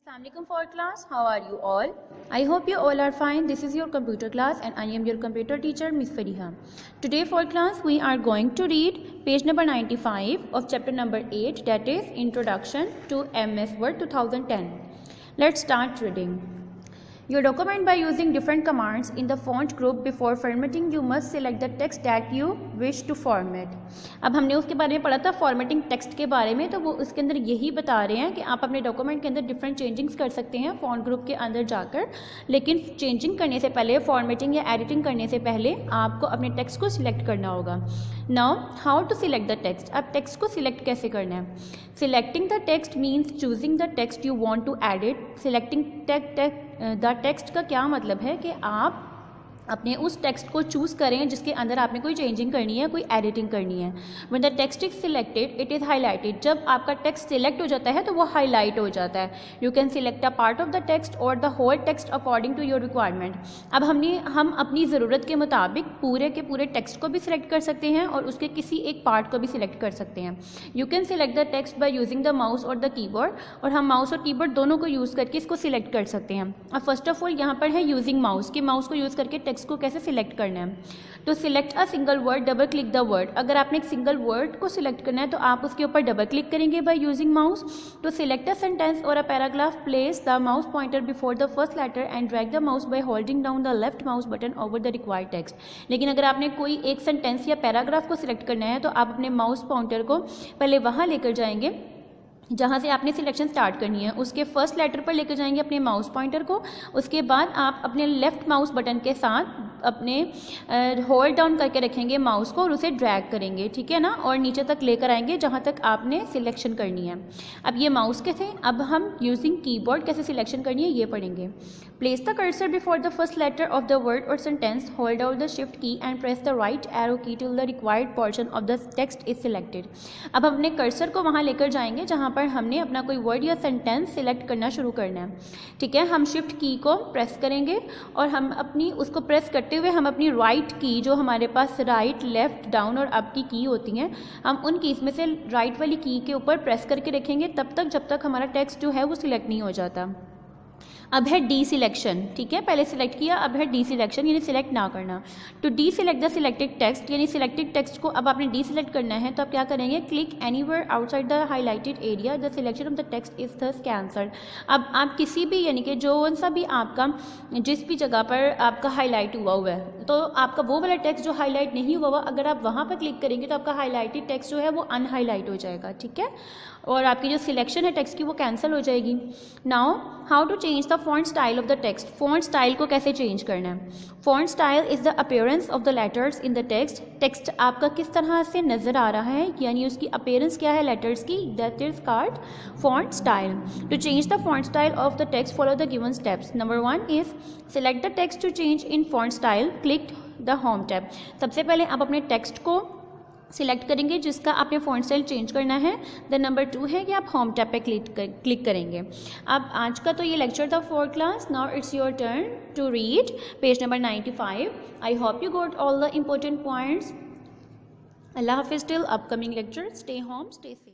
Assalamualaikum for class. How are you all? I hope you all are fine. This is your computer class and I am your computer teacher Miss Fariha. Today for class we are going to read page number 95 of chapter number 8, that is Introduction to MS Word 2010. Let's start reading. You document by using different commands in the font group. Before formatting you must select the text that you wish to format. अब हमने उसके बारे में पढ़ा था formatting text के बारे में, तो वो उसके अंदर यही बता रहे हैं कि आप अपने डॉक्यूमेंट के अंदर डिफरेंट चेंजिंग्स कर सकते हैं फॉन्ट ग्रुप के अंदर जाकर, लेकिन चेंजिंग करने से पहले, फॉर्मेटिंग या एडिटिंग करने से पहले आपको अपने टेक्स्ट को सिलेक्ट करना होगा. Now how to select the text. अब टेक्स्ट को सिलेक्ट कैसे करना है. Selecting the text means choosing the text you want to edit. Selecting the text का क्या मतलब है कि आप अपने उस टेक्स्ट को चूज़ करें जिसके अंदर आपने कोई चेंजिंग करनी है, कोई एडिटिंग करनी है. When the text is selected it is highlighted. जब आपका टेक्स्ट सिलेक्ट हो जाता है तो वो हाईलाइट हो जाता है. You can select a part of the text और the whole text according to your requirement. अब हम अपनी ज़रूरत के मुताबिक पूरे के पूरे टेक्स्ट को भी सिलेक्ट कर सकते हैं और उसके किसी एक पार्ट को भी सिलेक्ट कर सकते हैं. You can select the text by using the mouse और द कीबोर्ड. और हम माउस और कीबोर्ड दोनों को यूज़ करके इसको सिलेक्ट कर सकते हैं. अब फर्स्ट ऑफ ऑल यहाँ पर है यूजिंग माउस, कि माउस को यूज़ करके टेक्स्ट को कैसे सिलेक्ट करना है. तो select a single word, double click the word. अगर आपने एक सिंगल वर्ड को सिलेक्ट करना है तो आप उसके ऊपर डबल क्लिक करेंगे बाय यूजिंग माउस. तो सिलेक्ट अ सेंटेंस और a paragraph, place the mouse pointer before the first letter and drag the mouse by holding down the left mouse button over the required text. लेकिन अगर आपने कोई एक sentence या paragraph को select करना है तो आप अपने माउस पॉइंटर को पहले वहाँ लेकर जाएंगे जहाँ से आपने सिलेक्शन स्टार्ट करनी है, उसके फर्स्ट लेटर पर लेकर जाएंगे अपने माउस पॉइंटर को. उसके बाद आप अपने लेफ़्ट माउस बटन के साथ अपने होल्ड डाउन करके रखेंगे माउस को और उसे ड्रैग करेंगे, ठीक है ना, और नीचे तक लेकर आएंगे जहाँ तक आपने सिलेक्शन करनी है. अब ये माउस के थे. अब हम यूजिंग कीबोर्ड कैसे सिलेक्शन करनी है ये पढ़ेंगे. Place the cursor before the first letter of the word और sentence, hold out the shift key and press the right arrow key till the required portion of the text is selected. अब हम अपने cursor को वहाँ लेकर जाएंगे जहाँ पर हमने अपना कोई वर्ड या सेंटेंस सिलेक्ट करना शुरू करना है, ठीक है. हम शिफ्ट की को प्रेस करेंगे और हम अपनी उसको प्रेस करते हुए हम अपनी राइट की, जो हमारे पास राइट, लेफ्ट, डाउन और अप की होती हैं, हम उन कीज़ में से राइट वाली की के ऊपर प्रेस करके रखेंगे तब तक जब तक हमारा टेक्स्ट जो है वो सिलेक्ट नहीं हो जाता. अब है डी सिलेक्शन, ठीक है. पहले सिलेक्ट किया, अब है डी सिलेक्शन, यानी सिलेक्ट ना करना. To deselect the selected text, यानी सिलेक्टेड टेक्स्ट को अब आपने डी सिलेक्ट करना है तो आप क्या करेंगे, click anywhere outside the highlighted area, the selection of the text is thus cancelled. अब आप किसी भी, यानी कि जो सा भी आपका जिस भी जगह पर आपका हाईलाइट हुआ है तो आपका वो वाला टेक्स्ट जो हाईलाइट नहीं हुआ अगर आप वहाँ पर क्लिक करेंगे तो आपका हाईलाइटेड टेक्स्ट जो है वो अनहाईलाइट हो जाएगा, ठीक है, और आपकी जो सिलेक्शन है टेक्स्ट की वो कैंसिल हो जाएगी. Now how to change the font style of the text. Font style को कैसे चेंज करना है. Font style is the appearance of the letters in the text. Text आपका किस तरह से नजर आ रहा है, यानी उसकी अपीयरेंस क्या है लेटर्स की, that is called font style. To change the font style of the text follow the given steps. Number 1 is select the text to change in font style, click the home tab. सबसे पहले आप अपने text को select करेंगे जिसका आपने font style change करना है. देन नंबर 2 है कि आप होम टैब पे क्लिक करेंगे. अब आज का तो ये लेक्चर था for class. Now it's your turn to read page number 95. I hope you got all the important points. अल्लाह हाफिज़ till upcoming lecture. Stay home, stay safe.